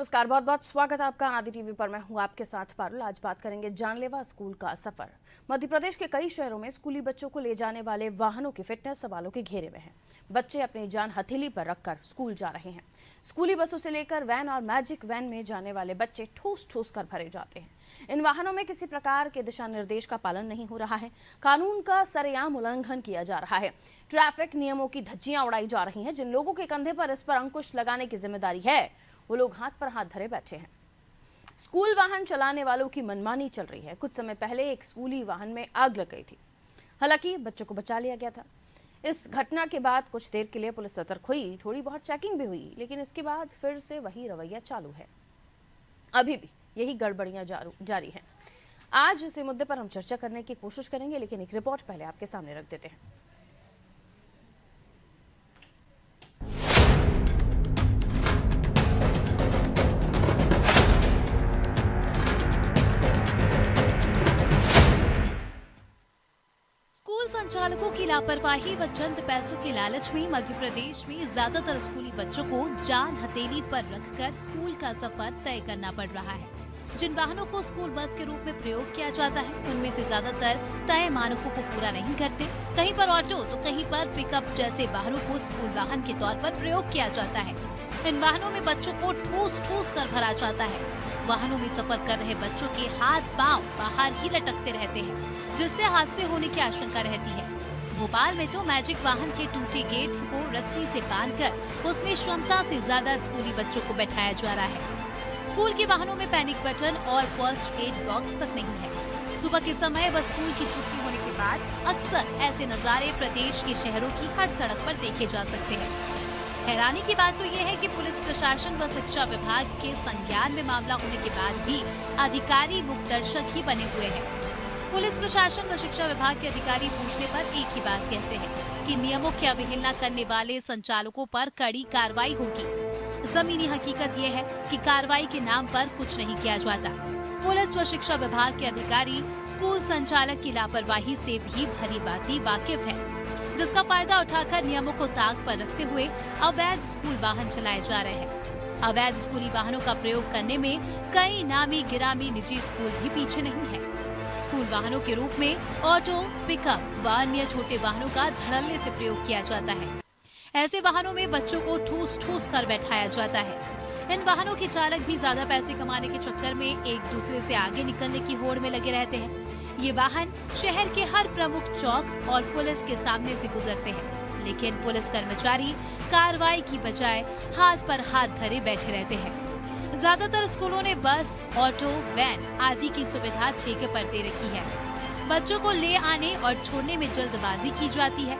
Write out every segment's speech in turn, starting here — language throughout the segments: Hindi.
नमस्कार, बहुत बहुत स्वागत है आपका आदि टीवी पर। मैं हूं आपके साथ पारुल। आज बात करेंगे जानलेवा स्कूल का सफर। मध्य प्रदेश के कई शहरों में स्कूली बच्चों को ले जाने वाले वाहनों की फिटनेस सवालों के घेरे में है। बच्चे अपनी जान हथेली पर रखकर स्कूल जा रहे हैं। स्कूली बसों से लेकर वैन और मैजिक वैन में जाने वाले बच्चे ठूस ठूस कर भरे जाते हैं। इन वाहनों में किसी प्रकार के दिशा निर्देश का पालन नहीं हो रहा है। कानून का सरेआम उल्लंघन किया जा रहा है। ट्रैफिक नियमों की धज्जियां उड़ाई जा रही हैं। जिन लोगों के कंधे पर इस पर अंकुश लगाने की जिम्मेदारी है, वो लोग हाथ पर हाथ धरे बैठे हैं। स्कूल वाहन चलाने वालों की मनमानी चल रही है। कुछ समय पहले एक स्कूली वाहन में आग लग गई थी। हालांकि बच्चों को बचा लिया गया था। इस घटना के बाद कुछ देर के लिए पुलिस सतर्क हुई, थोड़ी बहुत चेकिंग भी हुई, लेकिन इसके बाद फिर से वही रवैया चालू है। अभी भी यही गड़बड़ियां जारी हैं। आज इस मुद्दे पर हम चर्चा करने की कोशिश करेंगे, लेकिन एक रिपोर्ट पहले आपके सामने रख देते हैं। संचालकों की लापरवाही व चंद पैसों के लालच में मध्य प्रदेश में ज्यादातर स्कूली बच्चों को जान हथेली पर रखकर स्कूल का सफर तय करना पड़ रहा है। जिन वाहनों को स्कूल बस के रूप में प्रयोग किया जाता है, उनमें से ज्यादातर तय मानकों को पूरा नहीं करते। कहीं पर ऑटो तो कहीं पर पिकअप जैसे वाहनों को स्कूल वाहन के तौर पर प्रयोग किया जाता है। इन वाहनों में बच्चों को ठूस ठूस कर भरा जाता है। वाहनों में सफर कर रहे बच्चों के हाथ पांव बाहर ही लटकते रहते हैं, जिससे हादसे होने की आशंका रहती है। भोपाल में तो मैजिक वाहन के टूटे गेट्स को रस्सी से बांधकर उसमें क्षमता से ज्यादा स्कूली बच्चों को बैठाया जा रहा है। स्कूल के वाहनों में पैनिक बटन और फर्स्ट एड बॉक्स तक नहीं है। सुबह के समय व स्कूल की छुट्टी होने के बाद अक्सर ऐसे नजारे प्रदेश के शहरों की हर सड़क पर देखे जा सकते हैं। हैरानी की बात तो ये है कि पुलिस प्रशासन व शिक्षा विभाग के संज्ञान में मामला होने के बाद भी अधिकारी मुखदर्शक ही बने हुए हैं। पुलिस प्रशासन व शिक्षा विभाग के अधिकारी पूछने पर एक ही बात कहते हैं कि नियमों की अवहेलना करने वाले संचालकों पर कड़ी कार्रवाई होगी। जमीनी हकीकत ये है कि कार्रवाई के नाम पर कुछ नहीं किया जाता। पुलिस व शिक्षा विभाग के अधिकारी स्कूल संचालक की लापरवाही से भी भली भांति वाकिफ है, जिसका फायदा उठाकर नियमों को ताक पर रखते हुए अवैध स्कूल वाहन चलाए जा रहे हैं। अवैध स्कूली वाहनों का प्रयोग करने में कई नामी गिरामी निजी स्कूल भी पीछे नहीं है। स्कूल वाहनों के रूप में ऑटो, पिकअप व अन्य छोटे वाहनों का धड़ल्ले से प्रयोग किया जाता है। ऐसे वाहनों में बच्चों को ठूस ठूस कर बैठाया जाता है। इन वाहनों के चालक भी ज्यादा पैसे कमाने के चक्कर में एक दूसरे से आगे निकलने की होड़ में लगे रहते हैं। ये वाहन शहर के हर प्रमुख चौक और पुलिस के सामने से गुजरते हैं, लेकिन पुलिस कर्मचारी कार्रवाई की बजाय हाथ पर हाथ धरे बैठे रहते हैं। ज्यादातर स्कूलों ने बस, ऑटो, वैन आदि की सुविधा ठेके पर दे रखी है। बच्चों को ले आने और छोड़ने में जल्दबाजी की जाती है।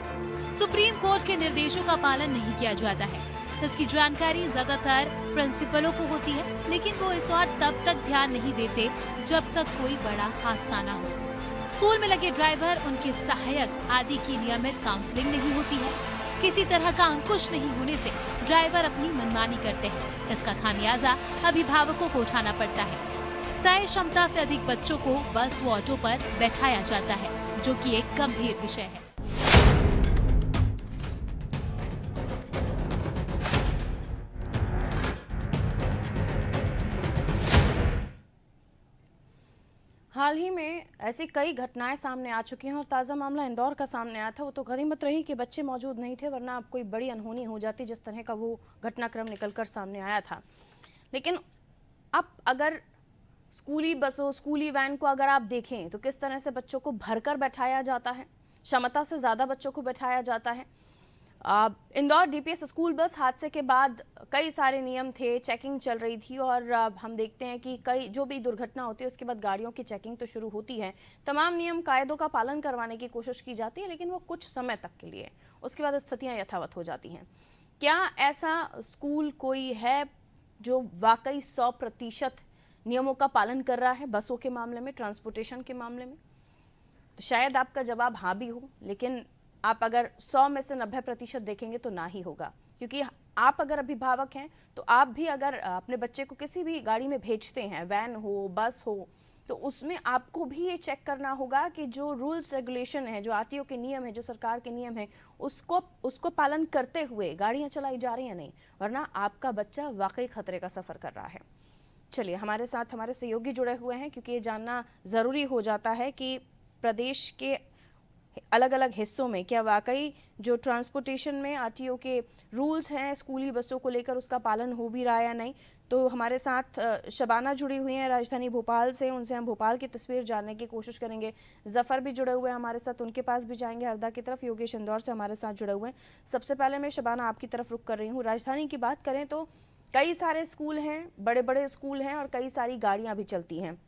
सुप्रीम कोर्ट के निर्देशों का पालन नहीं किया जाता है। इसकी जानकारी ज्यादातर प्रिंसिपलों को होती है, लेकिन वो इस और तब तक ध्यान नहीं देते जब तक कोई बड़ा हादसा न हो। स्कूल में लगे ड्राइवर, उनके सहायक आदि की नियमित काउंसलिंग नहीं होती है। किसी तरह का अंकुश नहीं होने से ड्राइवर अपनी मनमानी करते हैं। इसका खामियाजा अभिभावकों को उठाना पड़ता है। तय क्षमता से अधिक बच्चों को बस व ऑटो पर बैठाया जाता है, जो कि एक गंभीर विषय है। हाल ही में ऐसी कई घटनाएं सामने आ चुकी हैं और ताज़ा मामला इंदौर का सामने आया था। वो तो गनीमत रही कि बच्चे मौजूद नहीं थे, वरना अब कोई बड़ी अनहोनी हो जाती जिस तरह का वो घटनाक्रम निकलकर सामने आया था। लेकिन अब अगर स्कूली बसों, स्कूली वैन को अगर आप देखें तो किस तरह से बच्चों को भरकर बैठाया जाता है, क्षमता से ज़्यादा बच्चों को बैठाया जाता है। इंदौर डीपीएस स्कूल बस हादसे के बाद कई सारे नियम थे, चेकिंग चल रही थी और हम देखते हैं कि कई जो भी दुर्घटना होती है उसके बाद गाड़ियों की चेकिंग तो शुरू होती है। तमाम नियम कायदों का पालन करवाने की कोशिश की जाती है, लेकिन वो कुछ समय तक के लिए, उसके बाद स्थितियां यथावत हो जाती हैं। क्या ऐसा स्कूल कोई है जो वाकई 100% नियमों का पालन कर रहा है बसों के मामले में, ट्रांसपोर्टेशन के मामले में? तो शायद आपका जवाब हाँ भी हो, लेकिन आप अगर 100 में से 90% देखेंगे तो ना ही होगा। क्योंकि आप अगर अभिभावक हैं तो आप भी अगर अपने बच्चे को किसी भी गाड़ी में भेजते हैं, वैन हो, बस हो, तो उसमें आपको भी ये चेक करना होगा कि जो रूल्स रेगुलेशन है, जो आरटीओ के नियम है, जो सरकार के नियम है, उसको पालन करते हुए गाड़ियां चलाई जा रही हैं नहीं, वरना आपका बच्चा वाकई खतरे का सफ़र कर रहा है। चलिए, हमारे साथ हमारे सहयोगी जुड़े हुए हैं, क्योंकि ये जानना ज़रूरी हो जाता है कि प्रदेश के अलग अलग हिस्सों में क्या वाकई जो ट्रांसपोर्टेशन में आरटीओ के रूल्स हैं स्कूली बसों को लेकर उसका पालन हो भी रहा है या नहीं। तो हमारे साथ शबाना जुड़ी हुई हैं राजधानी भोपाल से, उनसे हम भोपाल की तस्वीर जानने की कोशिश करेंगे। जफ़र भी जुड़े हुए हैं हमारे साथ, उनके पास भी जाएंगे हरदा की तरफ। योगेश इंदौर से हमारे साथ जुड़े हुए हैं। सबसे पहले मैं शबाना आपकी तरफ रुख कर रही हूँ। राजधानी की बात करें तो कई सारे स्कूल हैं, बड़े बड़े स्कूल हैं और कई सारी गाड़ियाँ भी चलती हैं,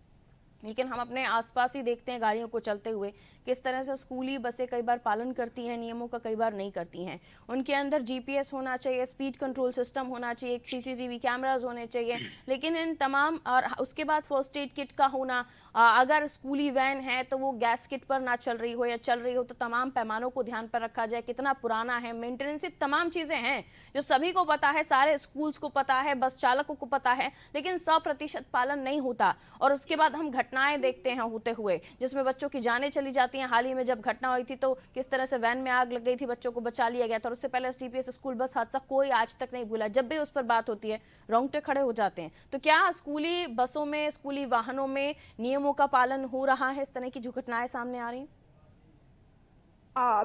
लेकिन हम अपने आसपास ही देखते हैं गाड़ियों को चलते हुए किस तरह से स्कूली बसें कई बार पालन करती हैं नियमों का, कई बार नहीं करती हैं। उनके अंदर जीपीएस होना चाहिए, स्पीड कंट्रोल सिस्टम होना चाहिए, सीसीटीवी कैमरास होने चाहिए, लेकिन इन तमाम और उसके बाद फर्स्ट एड किट का होना, अगर स्कूली वैन है तो वो गैस किट पर ना चल रही हो या चल रही हो तो तमाम पैमानों को ध्यान पर रखा जाए, कितना पुराना है, मेंटेनेंस, तमाम चीज़ें हैं जो सभी को पता है, सारे स्कूल्स को पता है, बस चालकों को पता है, लेकिन 100% पालन नहीं होता। और उसके बाद हम घटनाएं देखते हैं होते हुए जिसमें बच्चों की जानें चली जाती हैं। हाल ही में जब घटना हुई थी तो किस तरह से वैन में आग लग गई थी, बच्चों को बचा लिया गया था। और उससे पहले एसटीपीएस स्कूल बस हादसा कोई आज तक नहीं भूला, जब भी उस पर बात होती है रोंगटे खड़े हो जाते हैं। तो क्या स्कूली बसों में, स्कूली वाहनों में नियमों का पालन हो रहा है? इस तरह की जो घटनाएं सामने आ रही हैं।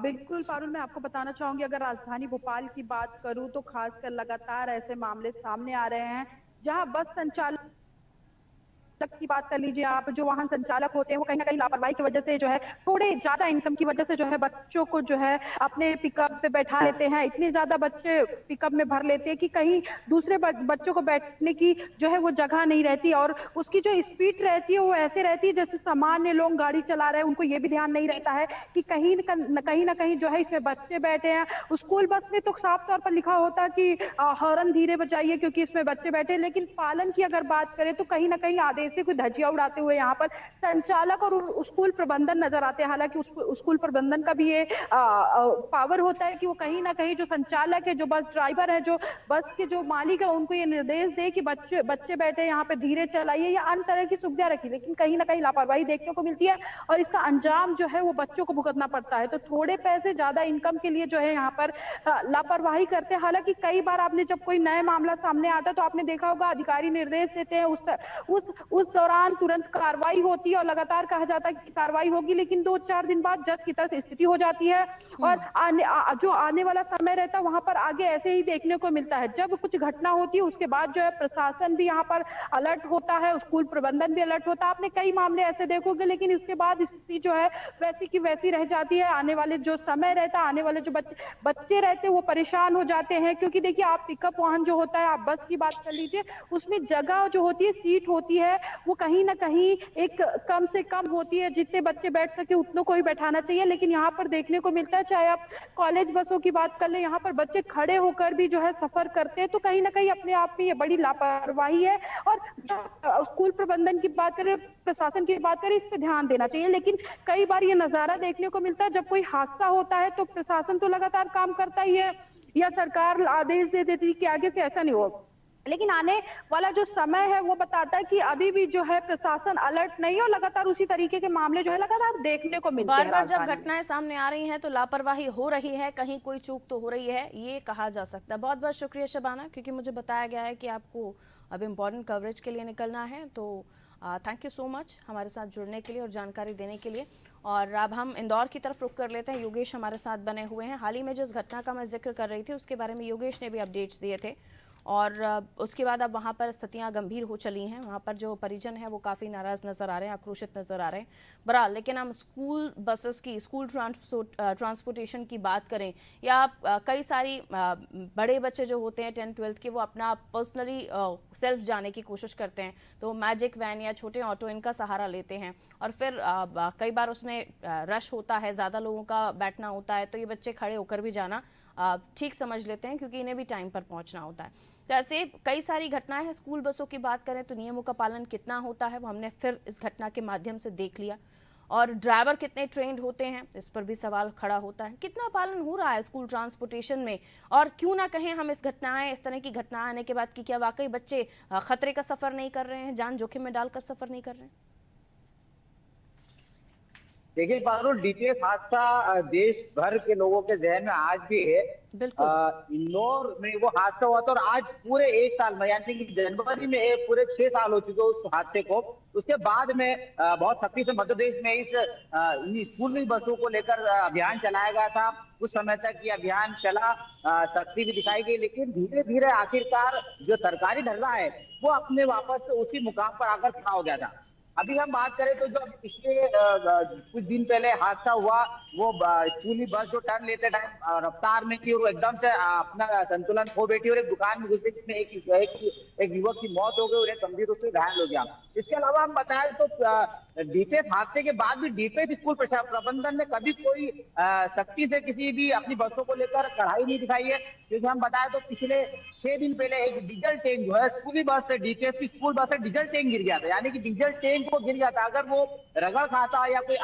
बिल्कुल पारुल, मैं आपको बताना चाहूंगी, अगर राजधानी भोपाल की बात करूं तो खासकर लगातार ऐसे मामले सामने आ रहे हैं जहां बस संचालक की बात कर लीजिए आप, जो वाहन संचालक होते हैं वो कहीं ना कहीं लापरवाही की वजह से जो है, थोड़े ज्यादा इनकम की वजह से जो है बच्चों को जो है अपने पिकअप पे बैठा लेते हैं। इतने ज्यादा बच्चे पिकअप में भर लेते हैं कि कहीं दूसरे बच्चों को बैठने की जो है वो जगह नहीं रहती, और उसकी जो स्पीड रहती है वो ऐसे रहती है जैसे सामान्य लोग गाड़ी चला रहे हैं। उनको ये भी ध्यान नहीं रहता है कि कहीं ना कहीं जो है इसमें बच्चे बैठे हैं। स्कूल बस में तो साफ तौर पर लिखा होता है कि हॉर्न धीरे बजाइए क्योंकि इसमें बच्चे बैठे, लेकिन पालन की अगर बात करें तो कहीं ना कहीं आदेश से कोई धज्जियां उड़ाते हुए यहाँ पर संचालक और स्कूल प्रबंधन नजर आते हैं। हालांकि स्कूल प्रबंधन का भी ये पावर होता है कि वो कहीं ना कहीं जो संचालक है, जो बस ड्राइवर है, जो बस के जो मालिक है, उनको ये निर्देश दे कि बच्चे बैठे यहाँ पे धीरे चलाइए या अन्य तरह की सुविधा रखिए, लेकिन कहीं ना कहीं लापरवाही देखने को मिलती है और इसका अंजाम जो है वो बच्चों को भुगतना पड़ता है। तो थोड़े पैसे ज्यादा इनकम के लिए जो है यहाँ पर लापरवाही करते हैं। हालांकि कई बार आपने जब कोई नया मामला सामने आता तो आपने देखा होगा अधिकारी निर्देश देते हैं, उस दौरान तुरंत कार्रवाई होती है और लगातार कहा जाता है कि कार्रवाई होगी, लेकिन 2-4 दिन बाद जज की तरह स्थिति हो जाती है और जो आने वाला समय रहता है वहां पर आगे ऐसे ही देखने को मिलता है। जब कुछ घटना होती है उसके बाद जो है प्रशासन भी यहाँ पर अलर्ट होता है, स्कूल प्रबंधन भी अलर्ट होता है। आपने कई मामले ऐसे देखोगे, लेकिन इसके बाद स्थिति जो है वैसी की वैसी रह जाती है। आने वाले जो समय रहता है, आने वाले जो बच्चे रहते हैं वो परेशान हो जाते हैं, क्योंकि देखिए आप पिकअप वाहन जो होता है, आप बस की बात कर लीजिए, उसमें जगह जो होती है, सीट होती है, वो कहीं ना कहीं एक कम से कम होती है, जितने बच्चे बैठ सके उतनों को ही बैठाना चाहिए। लेकिन यहाँ पर देखने को मिलता है, चाहे आप कॉलेज बसों की बात कर लें, यहाँ पर बच्चे खड़े होकर भी जो है सफर करते हैं। तो कहीं ना कहीं अपने आप में ये बड़ी लापरवाही है और स्कूल प्रबंधन की बात करें, प्रशासन की बात करें, इस पर ध्यान देना चाहिए। लेकिन कई बार ये नजारा देखने को मिलता है, जब कोई हादसा होता है तो प्रशासन तो लगातार काम करता ही है या सरकार आदेश दे देती है कि आगे से ऐसा नहीं हो, लेकिन आने वाला जो समय है वो बताता है कि अभी भी जो है प्रशासन अलर्ट नहीं है और लगातार उसी तरीके के मामले जो है लगातार देखने को मिलते हैं। बार बार जब घटनाएं सामने आ रही हैं तो लापरवाही हो रही है, कहीं कोई चूक तो हो रही है, ये कहा जा सकता है। बहुत बहुत शुक्रिया शबाना, क्योंकि मुझे बताया गया है कि आपको अब इम्पोर्टेंट कवरेज के लिए निकलना है। तो थैंक यू सो मच हमारे साथ जुड़ने के लिए और जानकारी देने के लिए। और अब हम इंदौर की तरफ रुख कर लेते हैं। योगेश हमारे साथ बने हुए हैं। हाल ही में जिस घटना का मैं जिक्र कर रही थी उसके बारे में योगेश ने भी अपडेट्स दिए थे और उसके बाद अब वहाँ पर स्थितियाँ गंभीर हो चली हैं। वहाँ पर जो परिजन हैं वो काफ़ी नाराज़ नज़र आ रहे हैं, आक्रोशित नज़र आ रहे हैं। बहरहाल, लेकिन हम स्कूल बसेस की, स्कूल ट्रांसपोर्टेशन की बात करें या कई सारी बड़े बच्चे जो होते हैं 10th-12th के, वो अपना पर्सनली सेल्फ जाने की कोशिश करते हैं, तो मैजिक वैन या छोटे ऑटो इनका सहारा लेते हैं और फिर कई बार उसमें रश होता है, ज़्यादा लोगों का बैठना होता है, तो ये बच्चे खड़े होकर भी जाना ठीक समझ लेते हैं क्योंकि इन्हें भी टाइम पर पहुंचना होता है। तो ऐसे कई सारी घटनाएं हैं। स्कूल बसों की बात करें तो नियमों का पालन कितना होता है वो हमने फिर इस घटना के माध्यम से देख लिया, और ड्राइवर कितने ट्रेंड होते हैं इस पर भी सवाल खड़ा होता है। कितना पालन हो रहा है स्कूल ट्रांसपोर्टेशन में, और क्यों ना कहें हम इस तरह की घटनाएं आने के बाद कि क्या वाकई बच्चे खतरे का सफ़र नहीं कर रहे हैं, जान जोखिम में डालकर सफ़र नहीं कर रहे हैं? देखिए पारुल, डीपीएस हादसा देश भर के लोगों के जहन में आज भी है। बिल्कुल। इंदौर में वो हादसा हुआ था और आज पूरे एक साल में, यानी कि जनवरी में पूरे 6 साल हो चुके उस हादसे को। उसके बाद में बहुत सख्ती से मध्य प्रदेश में इन स्कूली बसों को लेकर अभियान चलाया गया था। कुछ समय तक ये अभियान चला, सख्ती भी दिखाई गई, लेकिन धीरे धीरे आखिरकार जो सरकारी ढर्रा है वो अपने वापस उसी मुकाम पर आकर खड़ा हो गया था। अभी हम बात करें तो जो पिछले कुछ दिन पहले हादसा हुआ, वो स्कूली बस जो टर्न लेते टाइम रफ्तार में थी और वो एकदम से अपना संतुलन खो बैठी और एक दुकान में घुस गई, जिसमें एक युवक की मौत हो गई और एक गंभीर रूप से घायल हो गया। इसके अलावा हम बताएं तो डीपीएस हादसे के बाद भी डीपीएस स्कूल प्रबंधन ने कभी कोई सख्ती से किसी भी अपनी बसों को लेकर कड़ाई नहीं दिखाई है। क्योंकि हम बताएं तो पिछले 6 दिन पहले एक डीजल टैंक जो है स्कूली बस से, डीपीएस की स्कूल बस से डीजल टैंक गिर गया था। यानी कि डीजल टैंक को गिर गया था, अगर वो रगड़ खाता या कोई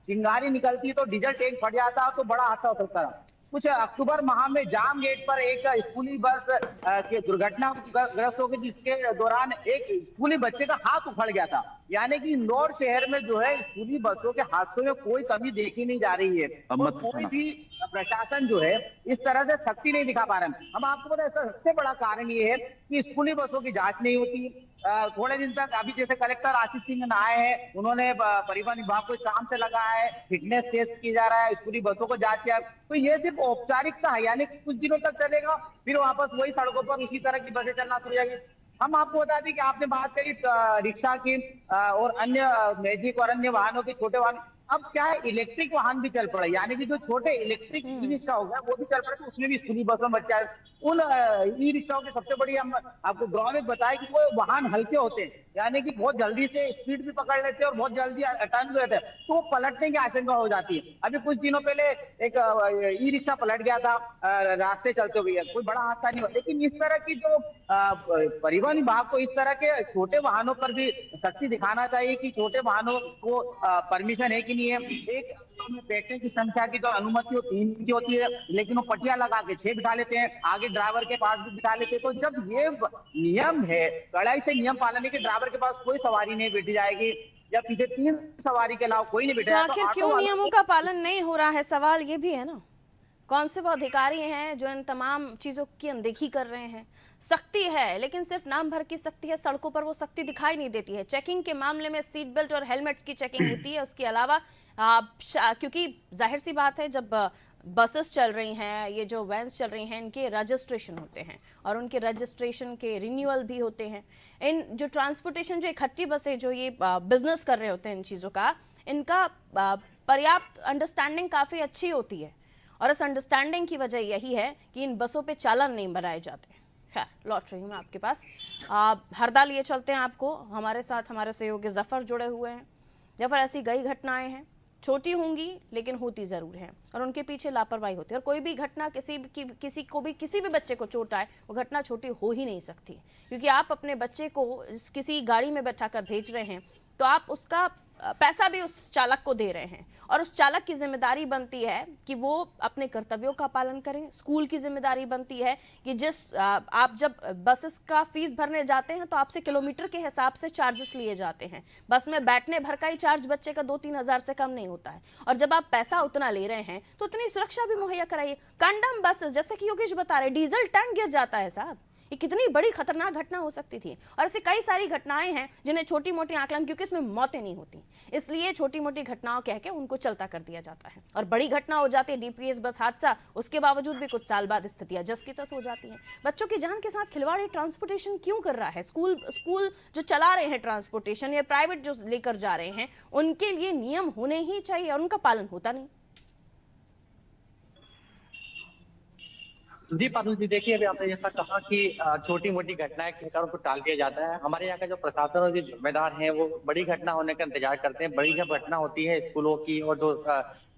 चिंगारी निकलती तो डीजल टैंक फट जाता तो बड़ा हादसा हो सकता था। कुछ अक्टूबर माह में जाम गेट पर एक स्कूली बस के दुर्घटनाग्रस्त हो गई, जिसके दौरान एक स्कूली बच्चे का हाथ उखड़ गया था। यानी कि इंदौर शहर में जो है स्कूली बसों के हादसों में कोई कमी देखी नहीं जा रही है और कोई भी प्रशासन जो है इस तरह से सख्ती नहीं दिखा पा रहा है। हम आपको पता है इसका सबसे बड़ा कारण ये है कि स्कूली बसों की जांच नहीं होती। थोड़े दिन तक अभी जैसे कलेक्टर आशीष सिंह आए हैं, उन्होंने परिवहन विभाग को इस काम से लगा है, फिटनेस टेस्ट किया जा रहा है, स्कूली बसों को जांच किया। तो ये सिर्फ औपचारिकता है, यानी कुछ दिनों तक चलेगा, फिर वापस वही सड़कों पर उसी तरह की बसें चलना शुरू हो जाएगी। हम आपको बता दें कि आपने बात करी रिक्शा की और अन्य मैजिक और अन्य वाहनों के, छोटे वाहन। अब क्या है, इलेक्ट्रिक वाहन भी चल पड़े, यानी कि जो छोटे इलेक्ट्रिक ई रिक्शा हो गया वो भी चल पड़े, तो उसमें भी स्कूली बस में बच्चा है। उन ई रिक्शाओं की सबसे बड़ी हम आपको ड्रॉबैक बताएं कि वो वाहन हल्के होते हैं, यानी कि बहुत जल्दी से स्पीड भी पकड़ लेते हैं और बहुत जल्दी टर्न भी होते हैं, तो वो पलटने की आशंका हो जाती है। अभी कुछ दिनों पहले एक ई रिक्शा पलट गया था रास्ते चलते हुए, कोई बड़ा हादसा नहीं हुआ। लेकिन इस तरह की जो परिवहन विभाग को इस तरह के छोटे वाहनों पर भी सख्ती दिखाना चाहिए कि छोटे वाहनों को परमिशन है कि नहीं है। एक में बैठने की संख्या की जो अनुमति 3 की होती है, लेकिन वो पटिया लगा के 6 बिठा लेते हैं, आगे ड्राइवर के पास भी बिठा लेते हैं। तो जब ये नियम है, कड़ाई से नियम पालन है कि ड्राइवर के पास कोई सवारी नहीं बैठी जाएगी या पीछे 3 सवारी के अलावा कोई नहीं तो बैठेगा, आखिर क्यों नियमों का पालन नहीं हो रहा है, सवाल ये भी है ना। कौन से वो अधिकारी हैं जो इन तमाम चीज़ों की अनदेखी कर रहे हैं। सख्ती है लेकिन सिर्फ नाम भर की सख्ती है, सड़कों पर वो सख्ती दिखाई नहीं देती है। चेकिंग के मामले में सीट बेल्ट और हेलमेट्स की चेकिंग होती है, उसके अलावा क्योंकि जाहिर सी बात है जब बसेस चल रही हैं, ये जो वैन्स चल रही हैं, इनके रजिस्ट्रेशन होते हैं और उनके रजिस्ट्रेशन के रिन्यूअल भी होते हैं। इन जो ट्रांसपोर्टेशन जो इकट्ठी बसें जो ये बिजनेस कर रहे होते हैं इन चीज़ों का, इनका पर्याप्त अंडरस्टैंडिंग काफ़ी अच्छी होती है और इस अंडरस्टैंडिंग की वजह यही है कि इन बसों पे चालान नहीं बनाए जाते। खैर लौट रही हूँ मैं आपके पास, हरदा लिए चलते हैं आपको। हमारे साथ हमारे सहयोगी जफ़र जुड़े हुए हैं। जफ़र, ऐसी कई घटनाएं हैं, छोटी होंगी लेकिन होती ज़रूर हैं और उनके पीछे लापरवाही होती है। और कोई भी घटना किसी भी बच्चे को चोट आए, वो घटना छोटी हो ही नहीं सकती, क्योंकि आप अपने बच्चे को किसी गाड़ी में बैठा कर भेज रहे हैं तो आप उसका पैसा भी उस चालक को दे रहे हैं और उस चालक की जिम्मेदारी बनती है कि वो अपने कर्तव्यों का पालन करें। स्कूल की जिम्मेदारी बनती है कि आप जब बसेस का फीस भरने जाते हैं तो आपसे किलोमीटर के हिसाब से चार्जेस लिए जाते हैं। बस में बैठने भर का ही चार्ज बच्चे का 2-3 हज़ार से कम नहीं होता है और जब आप पैसा उतना ले रहे हैं तो उतनी सुरक्षा भी मुहैया कराइए। कंडम बसेस, जैसे कि योगेश बता रहे, डीजल टैंक गिर जाता है साहब, ये कितनी बड़ी खतरनाक घटना हो सकती थी। और ऐसी कई सारी घटनाएं हैं जिन्हें छोटी मोटी आकलन, क्योंकि इसमें मौतें नहीं होती, इसलिए छोटी मोटी घटनाओं कह के उनको चलता कर दिया जाता है। और बड़ी घटना हो जाती है डीपीएस बस हादसा, उसके बावजूद भी कुछ साल बाद स्थितियां जस की तस हो जाती हैं। बच्चों की जान के साथ खिलवाड़ ट्रांसपोर्टेशन क्यों कर रहा है? स्कूल जो चला रहे हैं ट्रांसपोर्टेशन या प्राइवेट जो लेकर जा रहे हैं, उनके लिए नियम होने ही चाहिए और उनका पालन होता नहीं। जी पारुल जी, देखिए अभी आपने जैसा कहा कि छोटी मोटी घटनाएं कहकर उनको टाल दिया जाता है। हमारे यहाँ का जो प्रशासन और जो जिम्मेदार है वो बड़ी घटना होने का इंतजार करते हैं। बड़ी जब घटना होती है स्कूलों की और जो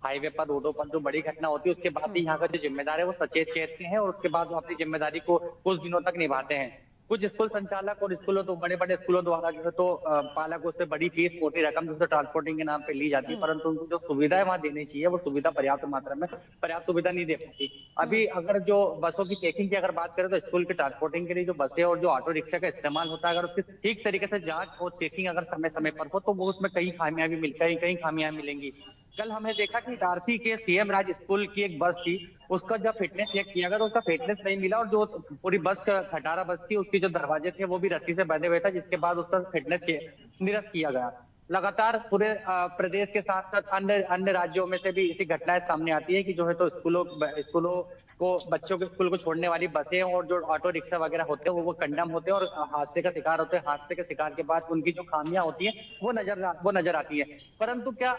हाईवे पर, रोडों पर जो बड़ी घटना होती है, उसके बाद ही यहाँ का जो जिम्मेदार है वो सचेत चेतते हैं और उसके बाद वो अपनी जिम्मेदारी को कुछ दिनों तक निभाते हैं। कुछ स्कूल संचालक और स्कूलों, तो बड़े बड़े स्कूलों द्वारा जो है तो पालक उससे बड़ी फीस, मोटी रकम जो ट्रांसपोर्टिंग के नाम पे ली जाती है, परंतु उनको जो सुविधाएं वहां देनी चाहिए वो सुविधा पर्याप्त मात्रा में पर्याप्त सुविधा नहीं दे पाती। अभी अगर जो बसों की चेकिंग की अगर बात करें तो स्कूल के ट्रांसपोर्टिंग के लिए जो बसें और जो ऑटो रिक्शा का इस्तेमाल होता है, अगर उसकी ठीक तरीके से जांच और चेकिंग अगर समय समय पर हो तो वो उसमें कई खामियां मिलेंगी। कल हमने देखा कि इटारसी के सीएम राज स्कूल की एक बस थी, उसका जब फिटनेस चेक किया गया तो उसका फिटनेस नहीं मिला, और जो पूरी बस खटारा बस थी उसकी जो दरवाजे थे वो भी रस्सी से बंधे हुए थे, जिसके बाद उसका फिटनेस निरस्त किया गया। लगातार पूरे प्रदेश के साथ साथ अन्य अन्य राज्यों में से भी ऐसी घटनाएं सामने आती है कि जो है तो स्कूलों को, बच्चों के स्कूल को छोड़ने वाली बसें और जो ऑटो रिक्शा वगैरह होते हैं वो कंडम होते हैं और हादसे का शिकार होते हैं। हादसे के शिकार के बाद उनकी जो खामियां होती हैं वो नजर आती है। परंतु क्या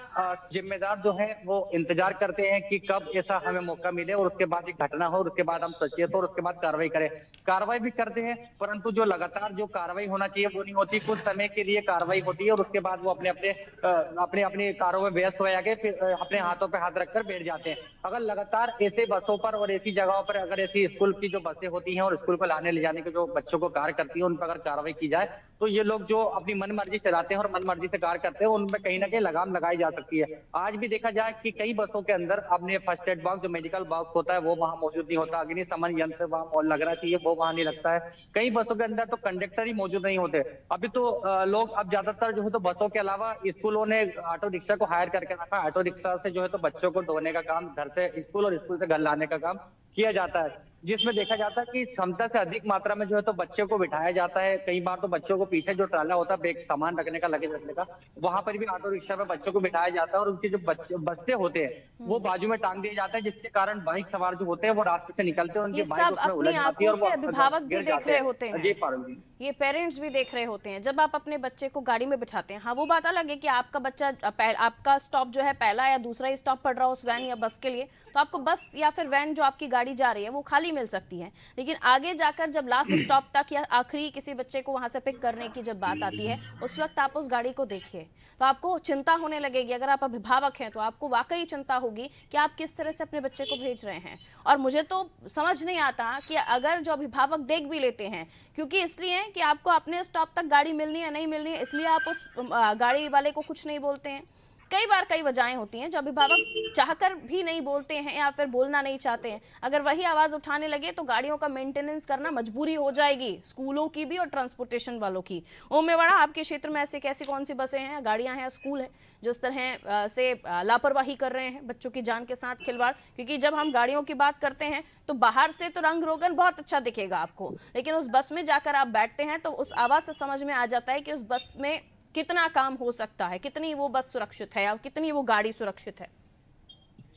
जिम्मेदार जो है वो इंतजार करते हैं कि कब ऐसा हमें मौका मिले और उसके बाद एक घटना हो और उसके बाद हम सचेत हो और उसके बाद कार्रवाई करें। कार्रवाई भी करते हैं, परंतु जो लगातार जो कार्रवाई होना चाहिए वो नहीं होती। कुछ समय के लिए कार्रवाई होती है और उसके बाद वो अपने अपने कारों में व्यस्त हो जाके फिर अपने हाथों पे हाथ रखकर बैठ जाते हैं। अगर लगातार ऐसे बसों पर और ऐसी जगहों पर अगर ऐसी स्कूल की जो बसें होती हैं और स्कूल को लाने ले जाने के जो बच्चों को कार्य करती है उन पर अगर कार्रवाई की जाए तो ये लोग जो अपनी मनमर्जी चलाते हैं और मनमर्जी से कार्य करते हैं उनमें कहीं ना कहीं लगाम लगाई जा सकती है। आज भी देखा जाए कि कई बसों के अंदर अपने फर्स्ट एड बॉक्स, जो मेडिकल बॉक्स होता है वो वहां मौजूद नहीं होता, अग्निशमन यंत्र वहां लगना चाहिए वो वहां नहीं लगता है। कई बसों के अंदर तो कंडक्टर ही मौजूद नहीं होते। अभी तो लोग अब ज्यादातर जो है तो बसों के अलावा स्कूलों ने ऑटो रिक्शा को हायर करके रखा। ऑटो रिक्शा से जो है तो बच्चों को ढोने का काम घर से स्कूल और स्कूल से घर लाने का काम किया जाता है, जिसमें देखा जाता है कि क्षमता से अधिक मात्रा में जो है तो बच्चों को बिठाया जाता है। कई बार तो बच्चों को पीछे जो ट्राला होता है बैग सामान रखने का, लगेज रखने का, वहां पर भी ऑटो रिक्शा में बच्चों को बिठाया जाता है और उनके जो बस्ते होते हैं वो बाजू में टांग दिए जाते हैं, जिसके कारण बाइक सवार जो होते हैं वो रास्ते से निकलते हैं, उनकी ये बाइक सब उसमें अपनी उलझ जाती है आंखों और वो से अभिभावक भी गिर देख जाते रहे हैं। होते हैं, जी पारुल जी। ये पेरेंट्स भी देख रहे होते हैं। जब आप अपने बच्चे को गाड़ी में बिठाते हैं, हाँ वो बात अलग है कि आपका बच्चा आपका स्टॉप जो है पहला या दूसरा ही स्टॉप पड़ रहा हो उस वैन या बस के लिए, तो आपको बस या फिर वैन जो आपकी गाड़ी जा रही है वो खाली मिल सकती है। लेकिन आगे जाकर जब लास्ट स्टॉप तक या आखिरी किसी बच्चे को वहां से पिक करने की जब बात आती है उस वक्त आप उस गाड़ी को देखिए तो आपको चिंता होने लगेगी। अगर आप अभिभावक हैं तो आपको वाकई चिंता होगी कि आप किस तरह से अपने बच्चे को भेज रहे हैं। और मुझे तो समझ नहीं आता कि अगर जो अभिभावक देख भी लेते हैं, क्योंकि इसलिए कि आपको अपने स्टॉप तक गाड़ी मिलनी है नहीं मिलनी है, इसलिए आप उस गाड़ी वाले को कुछ नहीं बोलते हैं। कई बार कई वजहें होती हैं जो अभिभावक चाहकर भी नहीं बोलते हैं या फिर बोलना नहीं चाहते हैं। अगर वही आवाज उठाने लगे तो गाड़ियों का मेंटेनेंस करना मजबूरी हो जाएगी, स्कूलों की भी और ट्रांसपोर्टेशन वालों की। ओमेवाड़ा आपके क्षेत्र में ऐसी कैसी कौन सी बसें हैं, गाड़ियां हैं, स्कूल है जो इस तरह से लापरवाही कर रहे हैं, बच्चों की जान के साथ खिलवाड़? क्योंकि जब हम गाड़ियों की बात करते हैं तो बाहर से तो रंग रोगन बहुत अच्छा दिखेगा आपको, लेकिन उस बस में जाकर आप बैठते हैं तो उस आवाज से समझ में आ जाता है कि उस बस में कितना काम हो सकता है, कितनी वो बस सुरक्षित है या कितनी वो गाड़ी सुरक्षित है।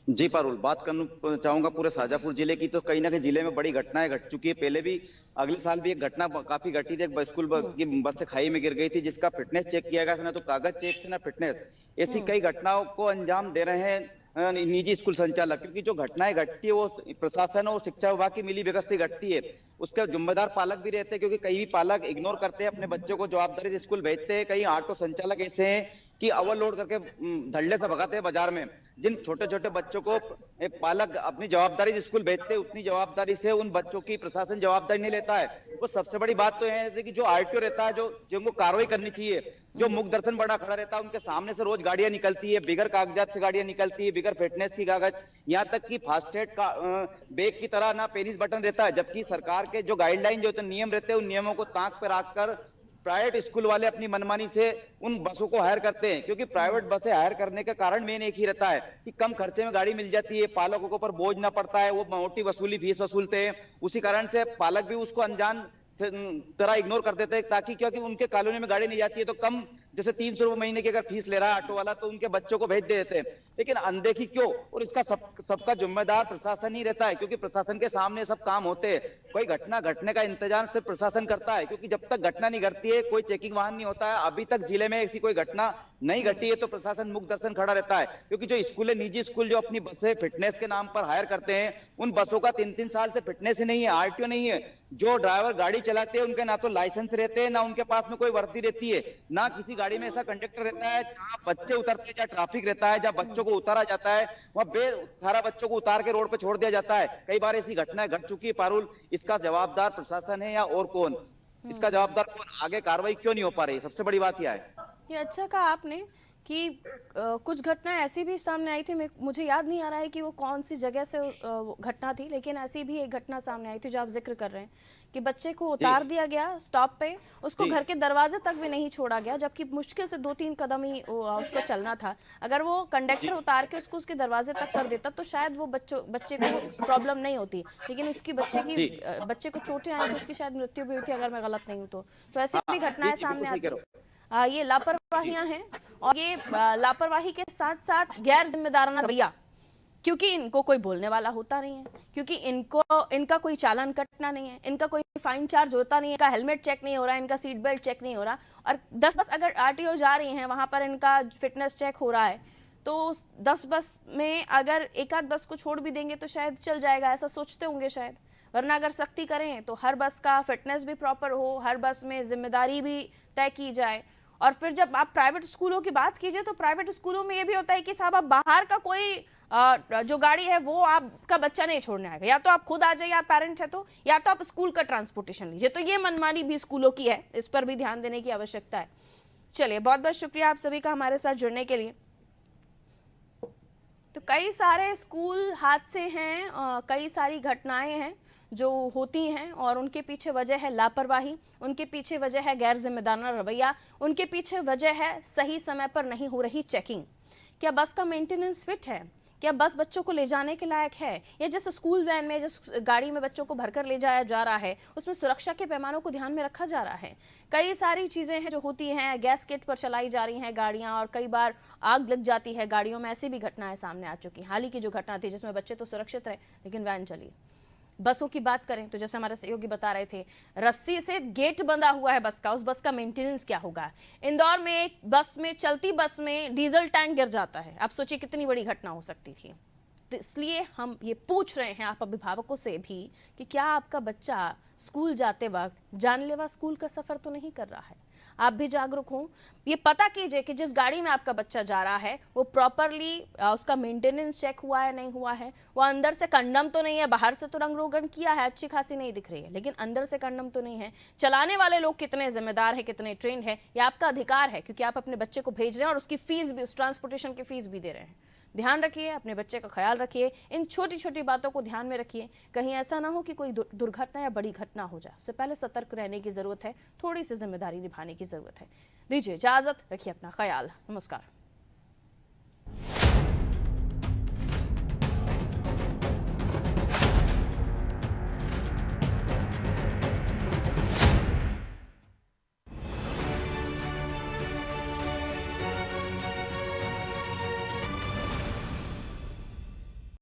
जी पारुल, बात करना चाहूंगा पूरे शाजापुर जिले की। तो कहीं ना कहीं जिले में बड़ी घटनाएं घट चुकी है। पहले भी अगले साल भी एक घटना काफी घटी थी, एक स्कूल की बस से खाई में गिर गई थी जिसका फिटनेस चेक किया गया था, ना तो कागज चेक थे ना फिटनेस। ऐसी कई घटनाओं को अंजाम दे रहे हैं निजी स्कूल संचालक, क्योंकि जो घटनाएं घटती है वो प्रशासन और शिक्षा विभाग की मिली भगत से घटती है। उसके जिम्मेदार पालक भी रहते हैं, क्योंकि कई भी पालक इग्नोर करते हैं अपने बच्चों को, जवाबदारी से स्कूल भेजते हैं। कई ऑटो संचालक ऐसे हैं कि ओवरलोड करके धड़ल्ले से भगाते हैं बाजार में। जिन छोटे छोटे बच्चों को पालक अपनी जवाबदारी से स्कूल भेजते हैं उतनी जवाबदारी से उन बच्चों की प्रशासन जवाबदारी नहीं लेता है। वो सबसे बड़ी बात तो है कि जो आरटीओ रहता है, जो जिनको कार्रवाई करनी चाहिए, जो मुख दर्शन बड़ा खड़ा रहता है, उनके सामने से रोज गाड़ियां निकलती है, बिगर कागजात से गाड़ियां निकलती है, बिगर फिटनेस की कागज, यहाँ तक कि फास्टैग का बैग की तरह ना पेनिस बटन रहता है। जबकि सरकार के जो गाइडलाइन जो नियम रहते हैं उन नियमों को ताक पर रखकर प्राइवेट स्कूल वाले अपनी मनमानी से उन बसों को हायर करते हैं। क्योंकि प्राइवेट बसें हायर करने का कारण मेन एक ही रहता है कि कम खर्चे में गाड़ी मिल जाती है, पालकों के ऊपर बोझ ना पड़ता है, वो मोटी वसूली फीस वसूलते हैं। उसी कारण से पालक भी उसको अनजान तरह इग्नोर कर देते हैं, ताकि क्योंकि उनके कॉलोनी में गाड़ी नहीं जाती है तो कम जैसे 300 रुपए महीने की अगर फीस ले रहा है ऑटो वाला तो उनके बच्चों को भेज देते हैं। लेकिन अनदेखी क्यों? और इसका सबका जिम्मेदार प्रशासन ही रहता है, क्योंकि प्रशासन के सामने सब काम होते हैं। कोई घटना घटने का इंतजार सिर्फ प्रशासन करता है, क्योंकि जब तक घटना नहीं घटती है कोई चेकिंग वाहन नहीं होता है। अभी तक जिले में ऐसी कोई घटना नहीं घटी है तो प्रशासन मुख दर्शन खड़ा रहता है। क्योंकि जो स्कूल है, निजी स्कूल जो अपनी बसें फिटनेस के नाम पर हायर करते हैं, उन बसों का 3-3 साल से फिटनेस ही नहीं है, आरटीओ नहीं है। जो ड्राइवर गाड़ी चलाते हैं उनके ना तो लाइसेंस रहते हैं, ना उनके पास में कोई वर्दी रहती है, ना किसी गाड़ी में ऐसा कंडक्टर रहता है जहां बच्चे उतरते हैं, जहां ट्रैफिक रहता है, जहां बच्चों को उतारा जाता है वहां बेसहारा बच्चों को उतार के रोड पे छोड़ दिया जाता है। कई बार ऐसी घटनाएं घट चुकी है पारुल। इसका जवाबदार प्रशासन है या और कौन? इसका जवाबदार कौन? आगे कार्रवाई क्यों नहीं हो पा रही? सबसे बड़ी बात यह है। ये अच्छा कहा आपने कि कुछ घटनाएं ऐसी भी सामने आई थी, मुझे याद नहीं आ रहा है कि वो कौन सी जगह से वो घटना थी, लेकिन ऐसी भी एक घटना सामने आई थी जो आप जिक्र कर रहे हैं कि बच्चे को उतार दिया गया स्टॉप पे, उसको घर के दरवाजे तक भी नहीं छोड़ा गया, जबकि मुश्किल से 2-3 कदम ही उसको चलना था। अगर वो कंडक्टर उतार के उसको उसके दरवाजे तक कर देता तो शायद वो बच्चे को प्रॉब्लम नहीं होती, लेकिन उसकी बच्चे को चोटें आई तो उसकी शायद मृत्यु भी हुई थी, अगर मैं गलत नहीं हूँ तो ऐसी भी घटनाएं सामने आती हैं। ये लापरवाहियां हैं, और ये लापरवाही के साथ साथ गैर जिम्मेदाराना रवैया, क्योंकि इनको कोई बोलने वाला होता नहीं है, क्योंकि इनका कोई चालान कटना नहीं है, इनका कोई फाइन चार्ज होता नहीं है, इनका हेलमेट चेक नहीं हो रहा है, इनका सीट बेल्ट चेक नहीं हो रहा, और 10 बस अगर आरटीओ जा रही हैं वहां पर इनका फिटनेस चेक हो रहा है, तो 10 बस में अगर एक आध बस को छोड़ भी देंगे तो शायद चल जाएगा, ऐसा सोचते होंगे शायद। वरना अगर सख्ती करें तो हर बस का फिटनेस भी प्रॉपर हो, हर बस में जिम्मेदारी भी तय की जाए। और फिर जब आप प्राइवेट स्कूलों की बात कीजिए तो प्राइवेट स्कूलों में ये भी होता है कि साहब आप बाहर का कोई जो गाड़ी है वो आपका बच्चा नहीं छोड़ने आएगा, या तो आप खुद आ जाइए, आप पेरेंट है तो, या तो आप स्कूल का ट्रांसपोर्टेशन लीजिए। तो ये मनमानी भी स्कूलों की है, इस पर भी ध्यान देने की आवश्यकता है। चलिए, बहुत बहुत शुक्रिया आप सभी का हमारे साथ जुड़ने के लिए। तो कई सारे स्कूल हादसे हैं, कई सारी घटनाएं हैं जो होती हैं, और उनके पीछे वजह है लापरवाही, उनके पीछे वजह है गैर जिम्मेदाराना रवैया, उनके पीछे वजह है सही समय पर नहीं हो रही चेकिंग। क्या बस का मेंटेनेंस फिट है? क्या बस बच्चों को ले जाने के लायक है? या जिस स्कूल वैन में, जिस गाड़ी में बच्चों को भरकर ले जाया जा रहा है, उसमें सुरक्षा के पैमानों को ध्यान में रखा जा रहा है? कई सारी चीज़ें हैं जो होती हैं, गैस किट पर चलाई जा रही हैं गाड़ियां, और कई बार आग लग जाती है गाड़ियों में। ऐसी भी घटनाएं सामने आ चुकी हैं। हाल ही की जो घटना थी जिसमें बच्चे तो सुरक्षित रहे लेकिन वैन चली। बसों की बात करें तो जैसे हमारे सहयोगी बता रहे थे, रस्सी से गेट बंधा हुआ है बस का, उस बस का मेंटेनेंस क्या होगा? इंदौर में एक बस में, चलती बस में डीजल टैंक गिर जाता है, आप सोचिए कितनी बड़ी घटना हो सकती थी। तो इसलिए हम ये पूछ रहे हैं आप अभिभावकों से भी कि क्या आपका बच्चा स्कूल जाते वक्त जानलेवा स्कूल का सफर तो नहीं कर रहा है? आप भी जागरूक हों, ये पता कीजिए कि जिस गाड़ी में आपका बच्चा जा रहा है वो प्रॉपरली उसका मेंटेनेंस चेक हुआ है, नहीं हुआ है, वो अंदर से कंडम तो नहीं है, बाहर से तो रंग रोगन किया है, अच्छी खासी नहीं दिख रही है, लेकिन अंदर से कंडम तो नहीं है। चलाने वाले लोग कितने जिम्मेदार हैं, कितने ट्रेंड है, ये आपका अधिकार है, क्योंकि आप अपने बच्चे को भेज रहे हैं और उसकी फीस भी, उस ट्रांसपोर्टेशन की फीस भी दे रहे हैं। ध्यान रखिए, अपने बच्चे का ख्याल रखिए, इन छोटी छोटी बातों को ध्यान में रखिए, कहीं ऐसा ना हो कि कोई दुर्घटना या बड़ी घटना हो जाए। उससे पहले सतर्क रहने की जरूरत है, थोड़ी सी जिम्मेदारी निभाने की जरूरत है। दीजिए इजाजत, रखिए अपना ख्याल। नमस्कार।